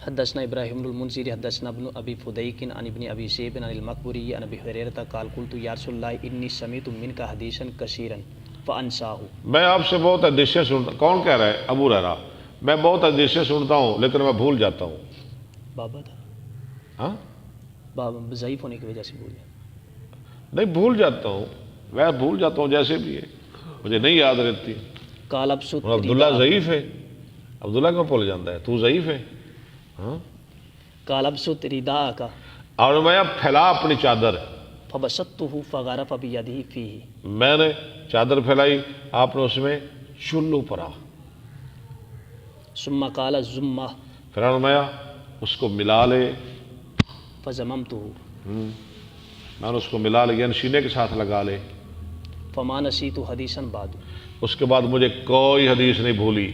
حدثنا ابراہیم بن المنذر حدثنا ابن ابی فدیک عن ابن ابی شیب عن المقبری عن ابی ہریرہ قال قلت یا رسول اللہ انی سمعت منک حدیثا کثیرا فانساہ. میں آپ سے بہت حدیثیں سنتا. کون کہہ رہا ہے؟ ابو ہریرہ. میں بہت حدیثیں سنتا ہوں لیکن میں بھول جاتا ہوں. بابا تھا ہاں بابا ضعیف ہونے کی وجہ سے بھول گیا. نہیں، بھول جاتا ہوں، میں بھول جاتا ہوں جیسے بھی ہے، مجھے نہیں یاد رہتی. قال ابسط عبداللہ ضعیف ہے، عبداللہ کیوں بھول جاتا ہے؟ تو ضعیف ہے. ہاں. قال ابسط رداءک اور میں پھیلا اپنی چادر. فبسطته فغرف بیدہ فیہ. میں نے چادر پھیلائی، آپ نے اس میں چلو پڑا. ثم قال زمہ پھر فرمایا اس کو ملا لے. فضممته میں نے اس کو ملا لے، یعنی سینے کے ساتھ لگا لے. فما نسیت حدیثا بعد. اس کے بعد مجھے کوئی حدیث نہیں بھولی.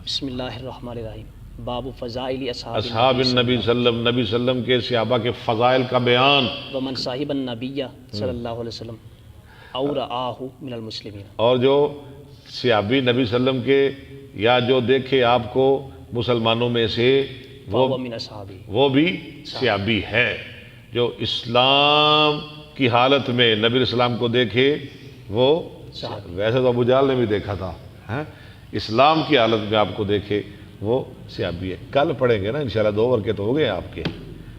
بسم اللہ الرحمن الرحیم. باب فضائل اصحاب النبی صلی اللہ علیہ وسلم کے صحابہ کے فضائل کا بیان. ومن صاحب النبی صلی اللہ علیہ وسلم او رآہ من المسلمین. اور جو صحابی نبی صلی اللہ علیہ وسلم کے یا جو دیکھے آپ کو مسلمانوں میں سے وہ من اصحابی، وہ بھی صحابی ہے. جو اسلام کی حالت میں نبی علیہ السلام کو دیکھے وہ ویسے تو ابو جہل نے بھی دیکھا تھا، اسلام کی حالت میں آپ کو دیکھے وہ صحابی ہے. کل پڑھیں گے نا انشاءاللہ، 2 ورقے تو ہو گئے آپ کے.